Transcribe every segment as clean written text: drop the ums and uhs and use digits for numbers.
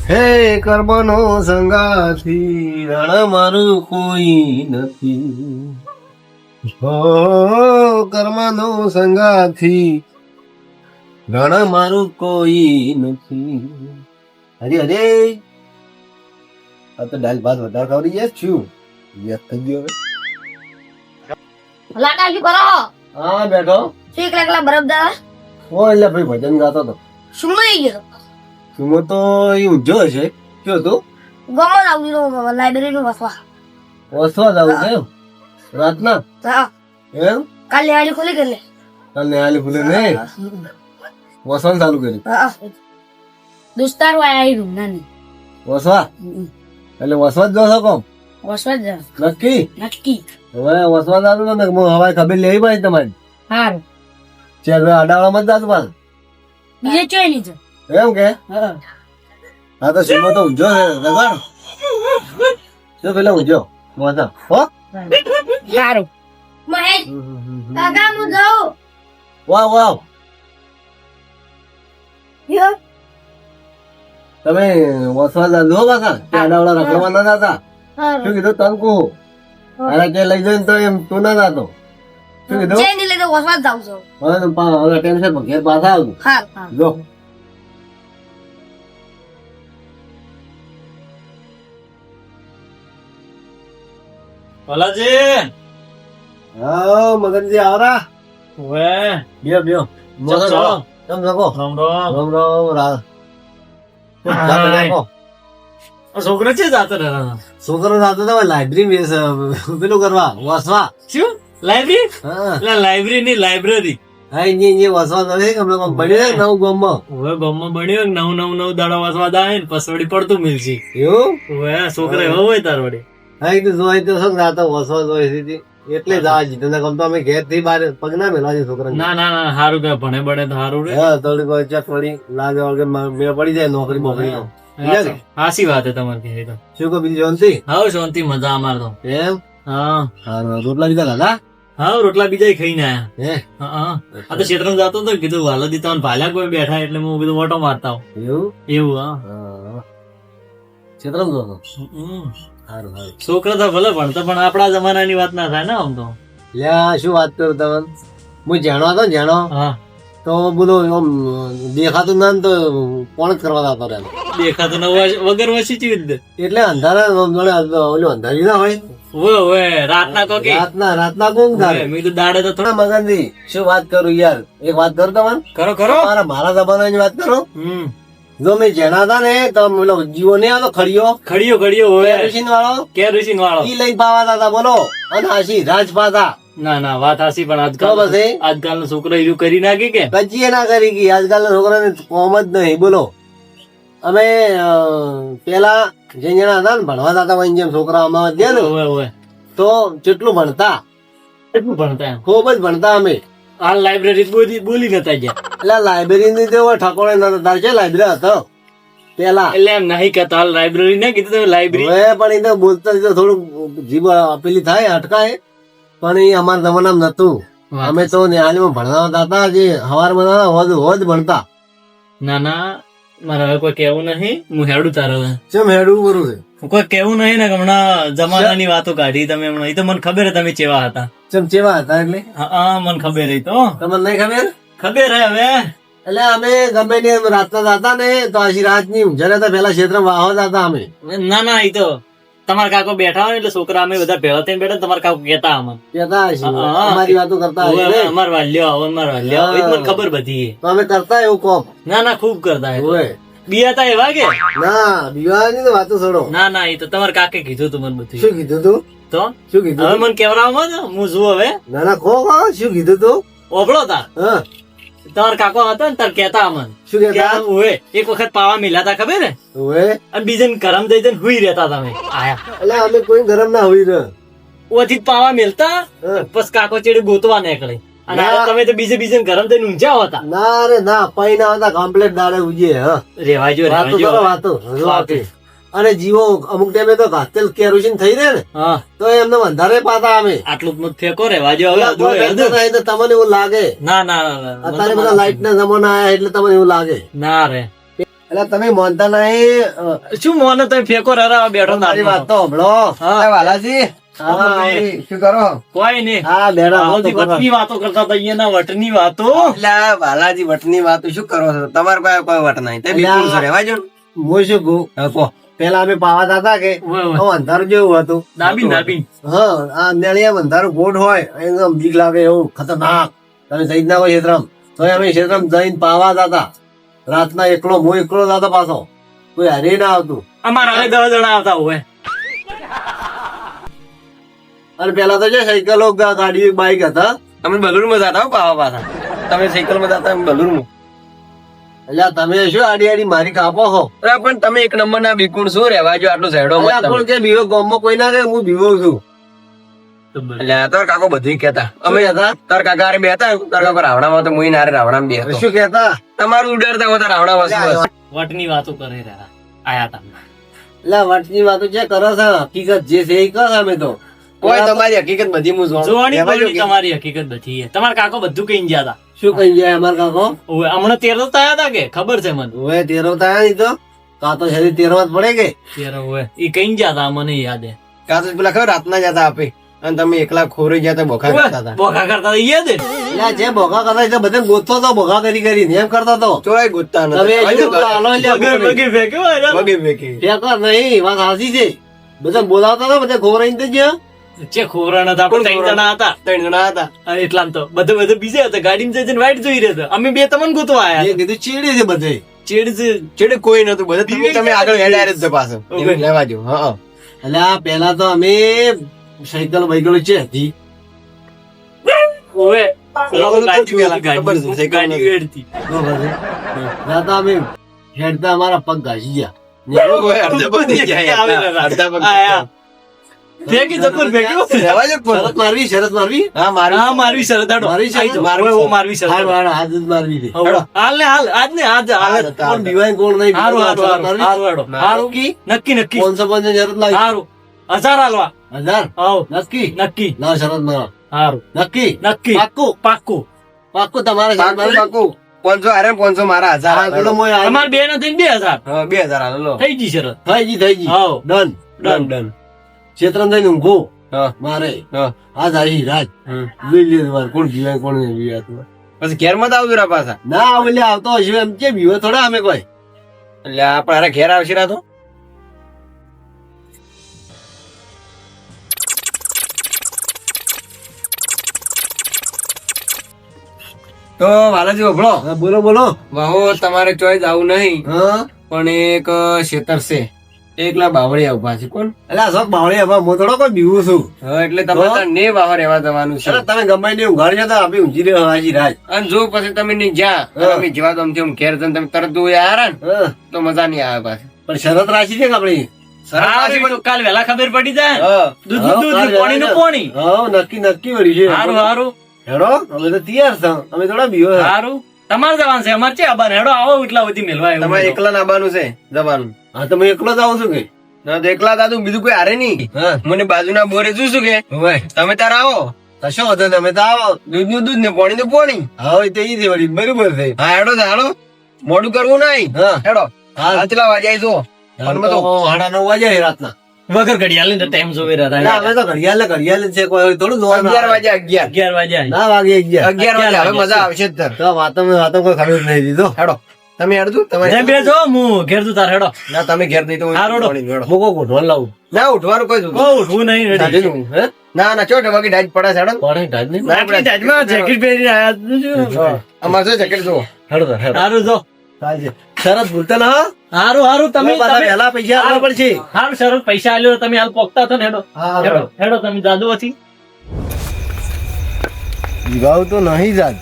હે કર્મનો સંગાથી રણ મારું કોઈ નથી. હો કર્મનો સંગાથી રણ મારું કોઈ નથી. હરે હરે આ તો દાલ ભાત વધારે ખાવડી જાય છું. યાદ થઈ ગયો હવે. લાટા શું કરો? હા બેઠો. શું એકલા બરફ દા? ઓ એટલે ભાઈ ભજન ગાતો હતો. શું લઈ ગયો? શું તો એ ઊંઝો હશે. કયો તું ગમન આવ્યું લાઇબ્રેરી નું વસવા. વસવા જવું છે એમ? રાતના હા એમ? કાલે આલી ખોલી ગયેલી. કાલે હાલી ભૂલે નહીં વસવાનું ચાલુ કર્યું. હા દોસ્તાર વાય આવી રૂમ નાની વસવા એટલે વસવા જ જો શકો વસવા જ નક્કી. નક્કી. હવે વસવા જાતું ને હું હવાઈ ખબર લેવી પડે તમારી. હારું ચાલ હવે આડાવાળામાં જ જાતું પાછું. બીજે ચોઈ નહીં જો. એમ કે હા હા તો સીમો તો ઊંઝો છે રગાડ જો પેલા ઊંઝો મોટા હો. હારું મહેશ કાકા હું જાઉં. વાવ વાવ યો તમે વસવા જાજો પાછા આડાવાળા રખડવા ના જાતા. હારું શું કીધું તનકુ અરે કે લઈ જઈને તો એમ તું ના જાતો. શું કીધું ચેન્જ લઈ તો વસવા જ જાઉં છું. હવે ટેન્શન ઘેર પાછા આવતું હારું જો. ભલાજી હા મગનજી આવરા વે બ્યો બ્યો ચલો, ચલો. તમ શકો રામ રામ રામ રામ રા જાતે રાખો. આ છોકરો છે જાતો રહેવાનો છોકરો સાથે તો લાઇબ્રેરી પેલું કરવા વાસવા. શું લાઇબ્રેરી હા એટલે લાઇબ્રેરી ની લાઇબ્રેરી હા ઇન્જી વાસવા નથી હમણાં કોક બન્યું છે નવું ગામમાં. હવે ગામમાં બન્યું નવ દાડા વાસવા દાય ને પસવડી પડતું મિલશે એવું હવે છોકરા એવો હોય તાર વડે હા એ તો જોઈ તો શું રાતો વાસવા જોઈ હતી એટલે જ આ જીતો ને ગમતો અમે ઘેર થી બહાર પગ ના મેલા છે છોકરા. ના ના ના હારું કે ભણે ભણે તો હારું રે હા થોડી કોઈ ચક પડી લાગે વળગે મેળ પડી જાય નોકરી બોકરી નો. હાસી વાત હે તમારે કહે તો શું કહો બીજી શાંતિ હાવ શાંતિ મજા અમાર તો એમ હા હા રોટલા લીધા દાદા હાવ રોટલા બીજા ખાઈને આયા હે હા આ તો ક્ષેત્રમાં જતો હતો કીધું વાલદી તમને ભાલ્યા કોઈ બેઠા એટલે હું કીધું ઓટો મારતા આવું એવું એવું હા હા ક્ષેત્રમાં જો હમ. સારું સારું છોકરા તો ભલે ભણતા પણ આપણા જમાનાની વાત ના થાય ને આમ તો લ્યા શું વાત કરું તમે હું જાણો હતો ને જાણો હા તો બધું આમ દેખાતું ના ને તો કોણ જ કરવા જતો રહે દેખાતું ન વગર વસી ચી રીતે એટલે અંધારા ઓલું અંધારી ના હોય ઓય ઓય રાતના કો કે રાતના કોણ ધારે મેં કીધું દાડે તો થોડા થોડા મગનજી શું વાત કરું યાર એક વાત કરું તમને કરો કરો મારા જમાનાની વાત કરું હમ જો મેં જેના હતા ને તો પેલો જીવો નહીં આવતો ખડીયો ખડીયો ખડીયો હોય કેરોસીન વાળો કેરોસીન વાળો ઈ લઈને પાવાતા હતા બોલો અને હાસી રાજપાતા ના ના વાત હાસી પણ તો આજકાલ પછી આજકાલ નો છોકરો એવું કરી નાખી કે કચીએ ના કરી ગઈ આજકાલના છોકરાને કોમ જ નહીં બોલો અમે પેલા જે જણા હતા ને ભણવા જતા હોય જેમ છોકરા અમારા ગયા ને ઓય ઓય તો જેટલું ભણતા કેટલું ભણતા એમ ખૂબ જ ભણતા અમે હાલ લાઇબ્રેરી બોલી નતા ગયા એટલે લાઇબ્રેરી ની તો ઠકોણે નતો તાર છે લાઇબ્રેરી હતો પેલા એટલે એમ નહીં કહેતા હાલ લાઇબ્રેરી ના કીધું તમે લાઇબ્રેરી હવે પણ એ તો બોલતા તો થોડુંક જીભ આપેલી થાય અટકાય પણ એ અમારા જમાનામાં નતું અમે તો ન્યાયાલયમાં ભણવા હતા જે હવાર બનાવતા હોજ ભણતા ના ના મારે હવે કોઈ કેવું નહીં હું હેડું તારો ચમ હેડવું બરું છે કોઈ કેવું નહીં ને કે હમણાં જમાનાની વાતો કાઢી તમે હમણાં એ તો મને ખબર હે તમે ચેવા હતા ચમ ચેવા હતા એટલે હા મને ખબર હે તો તમને નહીં ખબર ખબર હે હવે એટલે અમે ગમે ને રાતના જતા ને તો આશી રાત ની ઊંઝાને તો પેલા ક્ષેત્રમાં વાહવા જતા અમે ના ના એ તો તમારા કાકો બેઠા હોય એટલે છોકરા અમે બધા ભેળા થઈને બેઠા તમારા કાકો કેતા અમને કેતા હશે હા. અમારી વાતો કરતા હશે ને. અમાર વાલ્યો આવો અમાર વાલ્યો આવો. એ તો મને ખબર બધી તો અમે કરતા એવું કોમ ના ના ખૂબ કરતા હે. હોય બિયાતા એવા કે ના દિવાળીની તો વાતો છોડો ના ના એ તો તમારા કાકે કીધું તું મને બધું શું કીધું તું તો શું કીધું હવે મને કેવરાવમાં ને હું જોઉં હવે ના ના ખો શું કીધું તું ઓભળો તાર હા તમારા કાકો હતા ને તાર કેતા અમને શું કે કેતા આમ હોય એક વખત પાવા મિલાતા ખબર હે હોય અને બીજે ગરમ દઈ દઈને હુઈ રહેતા તમે આયા એટલે અમે કોઈ ગરમ ના હોય ને ઓથી પાવા મિલતા હા. બસ કાકો ચેડે ગોતવા નીકળે અને ના. આ તમે તો બીજે ગરમ દઈને ઊંઝા હતા ના રે ના પૈ ના હતા કમ્પ્લેટ દાડે ઉજે હા રેવાજો વાતો કરો વાતો હજુ વાતો. અને જીવો અમુક ટાઈમે તો ઘાતેલ કેરોસીન થઈ રહે ને હા તો એમને વધારે પાતા અમે આટલું જ મત ફેંકો રેવાજો હવે કોઈ કરતા નહીં તો તમને એવું લાગે ના ના ના, ના અત્યારે બધા લાઈટ ના જમાના આયા એટલે તમને એવું લાગે ના રે એટલે તમે માનતા નહીં. શું મોને તમે ફેંકો રરાવા બેઠો મારી વાત નાખો. તો સાંભળો. હા. વાલાજી હા, શું કરો? કોઈ નહીં. હા, બેડા આવો જી વટની વાતો કરતા હતા, અહીંયાના વટની વાતો. એટલે આ વાલાજી વટની વાતો શું કરો છો? તમારે કોઈ વટ નહીં. તે બિલકુલ સર રહેવા જો ને. હું શું કહું? હા, કહો. પેલા અમે પાવા જતા કે ઓય, ઓય. આવું અંધારું જેવું હતું. દાબી દાબી. હા, આ અંધારિયામાં અંધારું ગોઠ હોય એકદમ બીક લાગે એવું ખતરનાક. તમે જઈ જ ના હોય ક્ષેત્રમ તો અમે ક્ષેત્રમ જઈને પાવા જતા. રાતના એકલો હું એકલો જતો પાછો, કોઈ હારી ના આવતું. અમારા હવે 10 જણા આવતા હોય. અને પેલા તો છે સાયકલો ગાડી બાઈક હતા. તમે બલુરમાં જતા હો પાવા પાછા. તમે સાયકલમાં જતા અમે બલુરમાં. એટલે તમે શું આડી આડી મારી કાપો છો? અરે પણ તમે એક નંબર ના બિકુણ શું રહેવા જો આટલું ઝેડો મત અલ્યા તમે. કોણ કે બીવો ગામમાં કોઈ ના કે હું બીવો છું. એટલે તાર કાકો બધું કેતા અમે હતા તાર કાકા હારે બે હતા તાર કાકો રાવણામાં તો મુઈ નારે રાવણામાં બે હતો. શું કેતા? તમારું ઉડાડતા હોતા રાવણા વસ્તુ વટની વાતો કરી રહ્યા આયા તા. એટલે વટની વાતો જે કરે છે હકીકત જે છે એ કરે અમે તો. કોઈ તમારી હકીકત બધી હું જોઉં. જોવાની રહેવા જો બોલની કે. તમારી હકીકત બધી છે. તમારા કાકો બધું કઈ ગયા હતા. શું કહી જાય અમાર કાકો? ઓય, હમણાં 13 તો આયા હતા કે ખબર છે મને. હવે તેરો થયા નહીં તો કાં તો શરીર તેરવા જ પડે કે 13 હોય ઈ કઈ ગયા હતા મને યાદ હે. કાં તો પેલા ખબર રાતના જતા આપે અને તમે એકલા ખોરી ગયા તો બોખા કરતા હતા. બોખા કરતા હતા, ઈ યાદ હે? એટલે જે ભોગા કરતા છે બધે ગોતતો તો ભોગા કરી એમ કરતા તો ચોય ગોતતા તમે નથી. શું કરો? હાલો એટલે બગે બગે ફેંક્યો હોય ને. વગે વેકી. ફેંકો નહીં, વાત સાચી છે. બધા બોલાવતા હતા બધા ખોરાઈને તો ગયા. જે ખોરા નતા પણ 3 જણા હતા. 3 જણા હતા. અને એટલામાં તો બધે બીજે હતા. ગાડીમાં જઈને વાઈટ જોઈ રહ્યા હતા. અમે બે તમને ગોતવા આયા. એ કીધું ચીડી છે બધે. ચેડ છે. છેડે કોઈ નતું બધા તમે આગળ હેડાય જ પાછો ઓકે. લેવા જો. હા એટલે આ પેલા તો અમે સાયકલ બાઈકલ છે હતી. ઓવે. ગાડી પેલા ખબર છે, સાયકલ ગાડી નથી. વેડતી. બરોબર છે. ત્યાં તો અમે હેડતા અમારા પગ ઘાસી ગયા. કોઈ અડધા પગ થઈ જાય. અડધા પગ આયા. ફેંકી જબર ફેંક્યો. લેવા જો કોઈ. શરત મારવી શરત મારવી હા મારી હા, મારવી શરત હાડો. મારવી શરત? આઈ જાઓ. મારવી ઓવે, શરત. મારવી શરત. હાલ મારા હાથ જ મારવી છે. હવે. હાલ ને હાલ આજ ને આજ હાલ. કોણ દિવાળી કોણ નહીં હારું હારું શરત હારું મારવી? હારું હાડો. હારું કી નક્કી નક્કી 550 શરત લાવી. હારું 1000 હાલવા. 1000 આવ નક્કી નક્કી લાવ શરત મારો. હારું નક્કી નક્કી પાક્કું પાક્કું. પાક્કું તમારે શરત પાકું મારવી? પાકું 500 હારે 500 મારા 1000 હા, પેલો મોય આવ્યો. તમારે બે ના થઈને 2000 હા 2000 હાલો લો. થઈ ગઈ શરત. થઈ ગઈ આવ ડન ડન ડન. ક્ષેત્રમ થઈને ઊંઘો હા મારે હા. આજ આવી રાજ હમ. જોઈ લે તમારે કોણ જીવાય કોણ નહીં જીવાતું. પછી ઘેર માં આવજો રા પાછા. ના આવે એટલે આવતો હશે એમ કે બીવો થોડા અમે કોઈ. એટલે આપડે હારે ઘેર આવશે રા તો. તો વાલાજી ઓભળો હા, બોલો બોલો. વાહો તમારે ચોઈસ આવું નહીં હા પણ એક ખેતર છે એકલા બાવળી ઉભા છે કોણ. એટલે આ શોખ બાવળી હવે હું થોડો કોઈ બીવું છું. હા એટલે તમારે ત્યાં ને વાહો રહેવા જવાનું છે. અરે તમે ગમે ને ઊંઘાડી જતા આપી ઊંઘી રહ્યો હાજી રાજ. અને જો પછી તમે નહીં જ્યાં હા. તમે જેવા તો આમથી આમ ઘેર જઈને તમે તરત દોઈ આયા ને હા, તો મજા નહીં આવે પાછી. પણ શરત રાખી છે કે આપણી? હારું તો કાલ વહેલા ખબર પડી જાય. હા. દૂધ હા, દૂધ કાલ પાણી નું પાણી. હા નક્કી નક્કી વળી છે. હારું હારું હેડો અમે તો તૈયાર છો. અમે થોડા બીવો છે. હારું તમારે જવાનું છે અમારે છે આબાને. હેડો આવો એટલા બધી મેલવા એવું તમારે હોય તો. એકલા નાબાનું છે જવાનું. હા તમે એકલો જ આવો છો કે? ના તો એકલા દાદુ બીજું કોઈ હારે નહીં. હા મને બાજુના બોરે જોઈશું કે હોય તમે તાર આવો કશો વાંધો નહીં, અમે તો આવો. દૂધ નું દૂધ ને પાણી નું પાણી. હા એ તો ઈ છે વળી બરોબર છે. હા હેડો તો હાલો મોડું કરવું નહીં. હા હેડો હા આટલા વાગે આવી જો. અમે તો 9:30 વાગ્યા રાતના. વગર ઘડિયાળ ને ટાઈમ જોવે રહ્યા ના, અમે તો ઘડિયાળ જ છે કોઈ થોડું જોવાનું 11 વાગે 11 11 વાગ્યા. ના વાગે 11. 11 વાગે હવે મજા આવશે જ તાર. તો વાતો કોઈ ખબર નહીં દીધો. હેડો તમે હેડજો તમે જેમ બે જો હું ઘેર તું તાર હેડો. ના તમે ઘેર નહીં તો હું હા, રોડો. પાણી હેડો. મૂકો ગોઠવણ લાવું. ના ઉઠવાનું કોઈ બહુ ઉઠવું નહીં રેડી. જોતું હે? ના ના ચોટ વાગે ડાજ પડે છે હેડો. પાણી ઢાળ નહીં. આટલી ટાઈટમાં જેકેટ પહેરીને આયા તું શું? અમારે તો જેકેટ જુઓ. હેડો તો, હેડો. હારું જો ચાલશે. શરત ભૂલતા ના હો. હારું હારું તમે પાછા તમે- વહેલા પૈસા આપવા પડશે. હારું શરત પૈસા આલ્યો તમે હાલ પોકતા છો ને હેડો હા, હેડો હેડો તમે દાદુ હતી વિવાહ તો નહીં જાત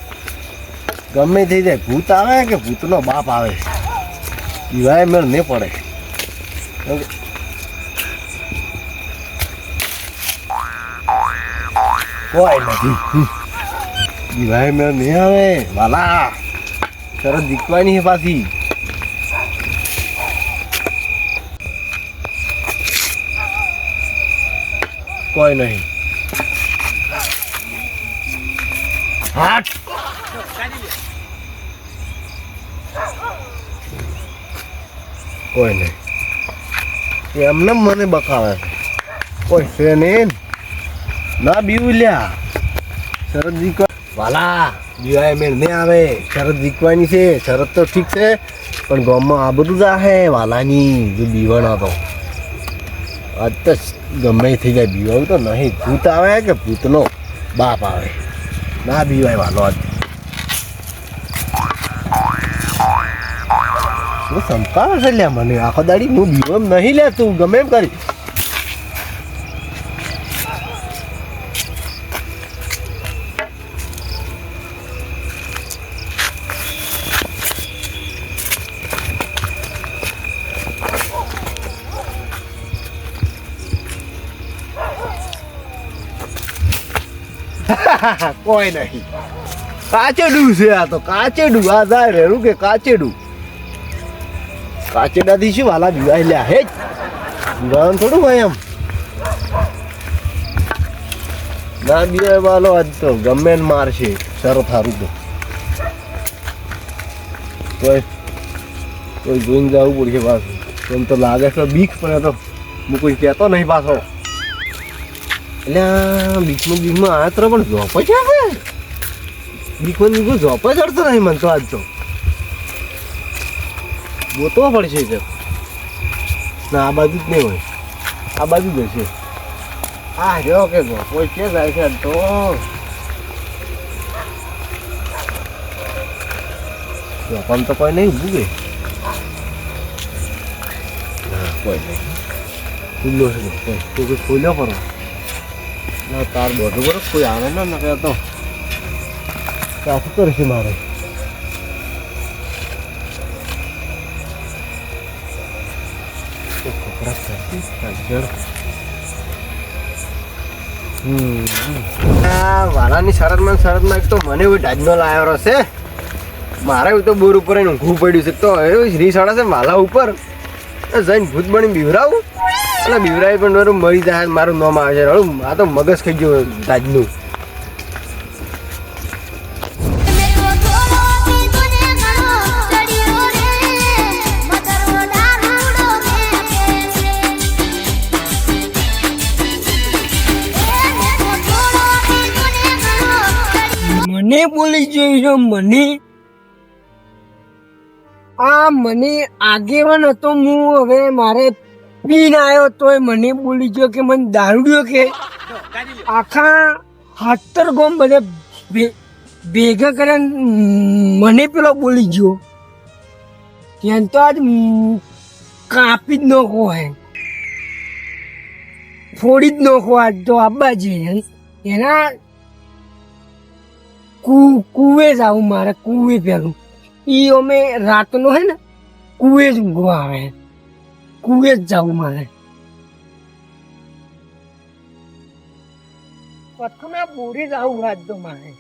ગમે થઈ જાય ભૂત આવે કે ભૂતનો બાપ આવે વિવાહ મેળ નહીં પડે. કોઈ નથી વિવાહ મેળ નહીં આવે વાલા. શરત જીતવાની છે પાછી. કોઈ નહીં. હાટ કોઈ નહીં એમને મને બકાવે છે કોઈ છે નહીં ના બીવું લ્યા શરત જીકવા વાલા બીવાય મેળ નહીં આવે શરત જીકવાની છે શરત તો ઠીક છે પણ ગામમાં આ બધું જ હે વાલાની જો બીવાના તો આજ તો ગમે એ થઈ જાય બીવાયું તો નહીં ભૂત આવે કે ભૂતનો બાપ આવે ના બીવાય વાલો આજ શું સંપાવે છે લ્યા મને આખો દાડી હું બીવમ નહીં લે તું ગમે એમ કરી કોઈ નહીં કાચેડું છે આ તો કાચેડું આ જાય રેડું કે કાચેડું કાચેડાથી શું વાલા બીવાય લ્યા હે બીવાનું થોડું હોય એમ ના બીવાય વાલો આજ તો ગમે ને મારશે શરત સારું તો કોઈ જોઈને જવું પડશે પાછું એમ તો લાગે છે બીક પડે તો હું કોઈ કહેતો નહીં પાછો એટલે બીકમાં આ તો પણ જોપ જ આવે બીકમાં જોપ જ અડતો નહીં મને તો આજ તો ગોતવા પડશે છે ના આ બાજુ જ નહીં હોય આ બાજુ જ હશે હા જો કે કોઈ કે જાય છે તો જોપમ તો કોઈ નહીં ભૂગે કોઈ નહીં ખુલ્લો છે કોઈ ખોલ્યો કરો ના તાર બધું બરોબર કોઈ આવે ના કહેતો શું કરશે મારે વાલાની શરતમાં એક તો મને એવું ડાજનો લાવ્યો રહેશે મારે એવું તો બોર ઉપર ઊંઘવું પડ્યું છે તો એવું શ્રી સાડા છે વાલા ઉપર જઈને ભૂત બની બીવરાવું એટલે બીવરાવી પણ મારું મરી જાય મારું નામ આવે છે આ તો મગજ ખાઈ ગયું ડાજનું મને બોલી જોઈ મને આ મને આગેવાન હતો હું હવે મારે પીને આવ્યો તોય મને બોલી ગયો કે મને દારૂડ્યો કે આખા 70 ગામ બધા ભેગા કરીને મને પેલો બોલી ગયો ત્યાં તો આજ કાપી જ નાખો હે ફોડી જ નાખો આજ તો આબાજી એના કુએ જ આવું મારે કુએ પેલું ઈ અમે રાતનો હે ને કુએ જ ઊંઘવા આવે કુએ જ જવું મારે પથુના બોરી જ આવું રાત તો મારે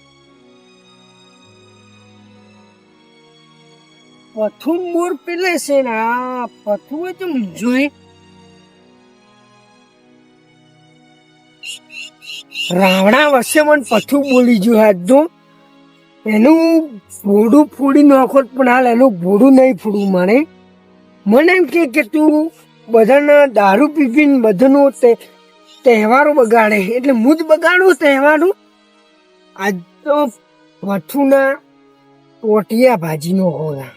પથું બોર પેલે છે ને આ પથું તો જોઈ રાવણા વચ્ચે મને પથું બોલી ગયું હાથ તો એનું ભોડું ફોડી નાખો પણ હાલ એનું ભોડું નહીં ફોડવું મારે મને એમ કે તું બધાના દારૂ પીપીને બધાનો તહેવારો બગાડે એટલે હું જ બગાડું તહેવારો આજ તો વઠુના ટોટિયા ભાજીનો હોલા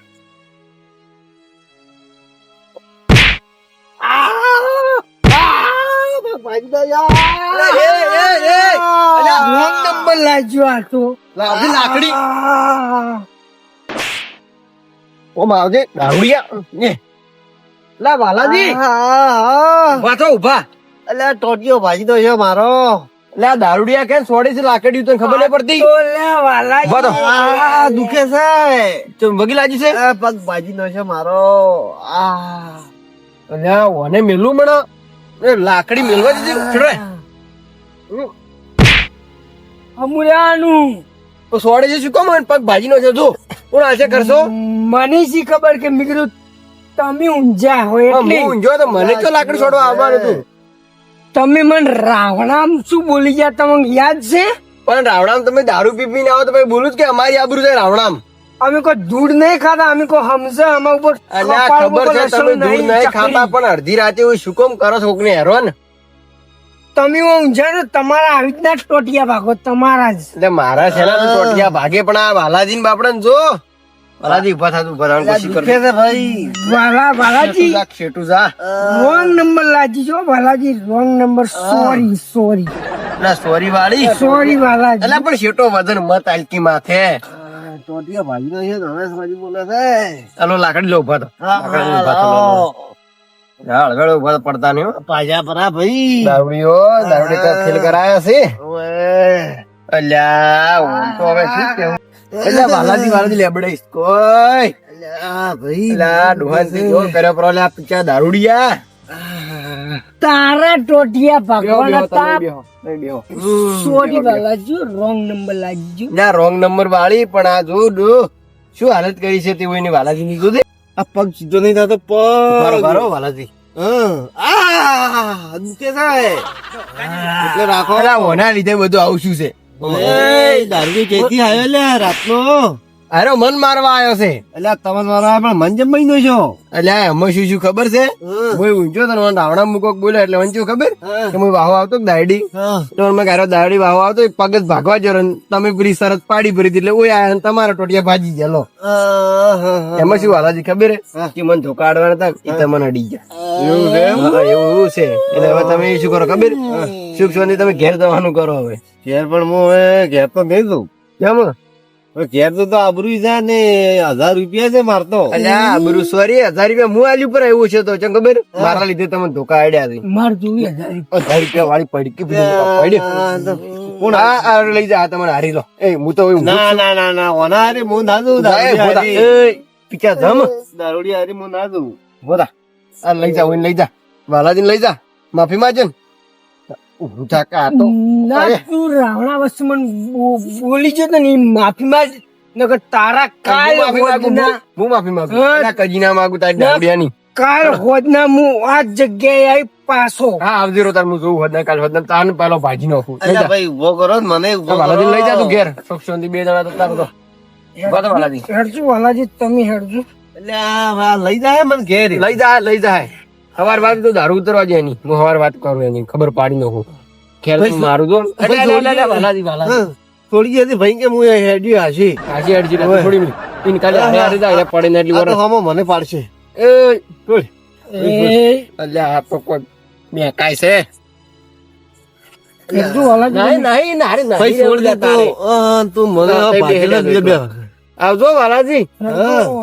નંબર લાગ્યો આ તો લાકડી ઓ માવજે દારૂડિયા ને લા વાલાજી વાતો ઉભા એટલે ટોટિયો ભાજી તો છે મારો એટલે આ દારૂડિયા કે છોડે છે લાકડી તને ખબર નહીં પડતી વાતો આ દુખે છે વગી લાજી છે પગ ભાજી નો છે મારો આ અને ઓને મેલું મને લાકડી મેલવા દીધી છોડે અમુરાનું તો સોડે છે શું કામ પગ ભાજી નો છે જો કોણ આશે કરશો મને શી ખબર કે મેં કીધું તમે ઊંઝા હોય એટલે હું ઊંઝો તો મને તો લાકડી છોડવા આવવાનું હતું તમે મને રાવણામ શું બોલી ગયા તમને યાદ છે પણ રાવણામ તમે દારૂ પીપીને આવો તો ભાઈ બોલું જ કે અમારી આબરૂ છે રાવણામ અમે કોઈ દૂધ નહીં ખાતા, અમે કોઈ સમજે અમારા ઉપર અલ્યા કપાળ ખબર ઉપર છે લસણ તમે દૂધ નહીં, નહીં ચકલી. ખાતા પણ અડધી રાતે એવું શું કામ કરો છો કોકને હેરાન? તમે ઊંઝા ને તમારા આવી રીતના જ ટોટિયા ભાગો તમારા જ. એટલે મારા છે ને તો ટોટિયા ભાગે પણ આ વાલાજી બાપડા ને જો વાલાજી ઉભા થતું ઉભા થવાનું કોશિશ દુખે કરજો. છે ભાઈ. વાલાજી જા, શેઠું જા. રોંગ નંબર લાજી છો Valaji, wrong number. Sorry sorry ના સોરી વાળી સોરી વાલાજી. એટલે પણ શેઠો વજન મત આલકી માથે. ટોટિયા ભાગીનો છે તો હવે સમજી બોલે છે. ચાલો લાકડી લો ઉભા તો હા, લાકડી લો, ઉભા તો લો. હા, હળગાડો ઉભા તો પડતા નહીં હો. પાજા પરા ભાઈ. દારૂડી કા ફેલ કરાયા છે. ઓએ. અલ્યા હું તો હવે શું કેવું? અલ્યા વાલાજી લેબડે કોઈ અલ્યા ભાઈ. અલ્યા ડોહાનથી જો કર્યો પ્રો લ્યા પીચા દારૂડિયા. તારા ટોટિયા ભાગવાના તા. બેહો. સોરી વાલાજી, રોંગ નંબર લાજી. ના રોંગ નંબર વાળી પણ આ જો ડો શું હાલત કરી છે તે એની વાલાજી ની જોજે. આ પગ સીધો નહીં થતો બરો પગ. બરો વાલાજી દુખે છે. એટલે રાખો. અલા ઓના લીધે બધું આવું શું છે? એ દારૂ કેથી આવ્યો લે રાતનો. અરે મન મારવા આવ્યો છે. એટલે તમે મારા પણ મન જમાઈ નો છો. અલ્યા એમાં શું શું ખબર છે? હું ઊંચો તને મને રાવણા મૂકોક બોલ્યો એટલે મને શું ખબર કે હું વાહો આવતો દાયડી તો મેં ગારો દાયડી વાહો આવતો એક પગ જ ભાગવા જો તમે પૂરી શરત પાડી ભરી હતી એટલે ઓય આયા ને તમારા ટોટિયા ભાજી ગયેલો. એમાં શું વાલાજી ખબર હે કે મને ધોકા આડવાના હતા એ તમને અડી ગયા. એવું છે એમ? હા, એવું છે. એટલે હવે તમે શું કરો ખબર સુખ શાંતિ તમે ઘેર જવાનું કરો હવે. ઘેર પણ હું હવે ઘેર તો ગઈ દઉં. કેમ? હવે ઘેર તો આબરૂ છે ને 1000 રૂપિયા છે મારતો. અલ્યા બરું સોરી 1000 રૂપિયા હું આલ્યું પર આવ્યું છે તો ચમ ખબર મારા લીધે તમે ધોકા આડ્યા છે. માર જોવી 1000 રૂપિયા વાળી પડી પડી કોણ આ લઈ જા આ તમારે હારી લો. એ હું તો હવે ના ના ના ના ઓના હારે હું ના દઉં. પીચા ધમ દારૂડી હારે હું ના દઉં. બોલા આ લઈ જા ઓય લઈ જા વાલાજીને લઈ જા માફી માંગે ને ઊભું થા કા તો ના તું રાવણા વસ્તુ મને બોલી જતો ને ઈ માફી માં નકર તારા કાલ હોદના હું માફી માંગુ હા. અલા કજી ના માંગુ તારી દાડિયાની. કાલ હોદના હું આ જગ્યાએ આવી પાછો. હા આવજે રો તાર હું જોઉં હોદના કાલ હોદના તાન પેલો ભાજી નાખું. લઈ અલ્યા જા ભાઈ ઉભો કરો ને મને ઉભો વાલાજીને લઈ જા તું કરો. ઘેર સુખ શાંતિ બે જણા તો તારો તો ઉભા થા વાલાજી. હેડજો વાલાજી, તમે હેડજો. અલ્યા આ લઈ જાય મને ઘેર. લઈ જા હવાર વાત તો દારૂ ઉતરવા જાય એની હું હવાર વાત કરું એની ખબર પાડી નાખું ખેર તું મારું તો વાલાજી હા, થોડી હતી ભાઈ કે હું હેડ્યું હાશી. હાજી અડજી લે થોડી મિનિટ ઇન કાલે હારે હારે જાય પડે ને એટલી આ તો વાર હમો મને પાડશે. એ બોલ એ અલ્યા આ તો કોઈ મે કાઈ છે હેડજો વાલાજી. નહીં નારે ભાઈ છોડ દે તો. તું મને હા, તઈ ભાગીને બેહી બે જા. આવજો વાલાજી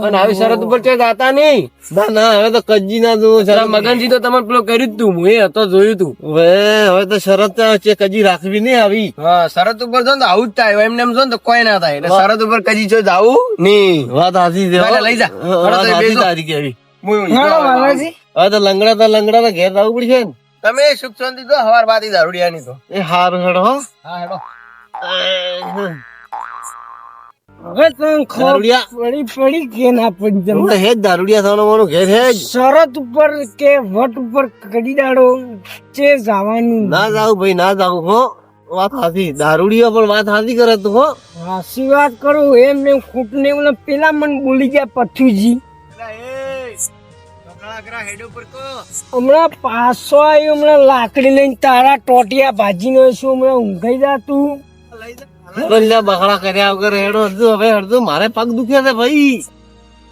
અને આવી શરત ઉપર છે જાતા નહીં. ના ના હવે તો કજી ના દઉં. જરા મગનજી તો તમે પેલો કર્યું જ તું હું એ હતો જોયું તું. હવે તો શરત છે કજી રાખવી નહીં આવી. હા શરત ઉપર જો ને તો આવું જ થાય એમને એમ જો ને તો કોઈ ના થાય એટલે શરત ઉપર કજી છો જાવું નહીં. વાત હાથી છે. પહેલા લઈ જા. વાત હવે તો હાથી બેસો. તારી કેવી. હેડો વાલાજી. હવે તો લંગડા ઘેર જવું પડશે ને. તમે સુખ શાંતિ તો હવાર બાતી દારૂડિયાની તો એ હારું હેડો હો. હા હેડો હવે તને ખબર દારૂડિયા. પડી કે ના પડી હું તમને? હેજ દારૂડિયા થવાનો મારો ઘેર હેજ. શરત ઉપર કે વટ ઉપર કડી દાડો છે જવાનું. ના જાવ ભાઈ ના જાવ હો. વાત હાથી દારૂડિયો પણ વાત હાથી કરે તું હો. હાસી વાત કરું એમ ને ખોટ ને ઓલા પેલા મને બોલી ગયા પથ્થુજી. હમણાં પાછો આવ્યો, હમણાં લાકડી લઈને તારા ટોટિયા ભાજી નો છું. હમણાં ઊંઘાઈ જા તું. પેલા બકડા કર્યા વગર હેડો હરદુ. હવે હરદુ મારે પગ દુખે છે ભાઈ.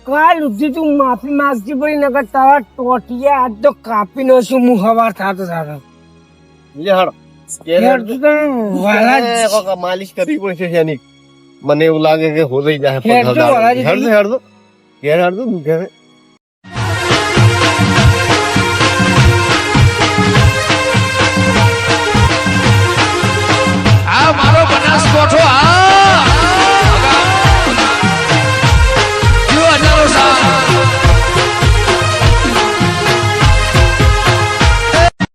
કાલ સુધી તું માફી માંગતી પડી નકર તારા ટોટિયા આજ તો કાપી નો છું હું હવાર થાતો થાતો. લે હેડો. યાર તું તો વાલા જ. કોક માલિશ કરવી પડશે એની. મને એવું લાગે કે હો થઈ જાય. હેડજો, વાલાજી. હેડજો ઘેર હેડજો દુખે છે.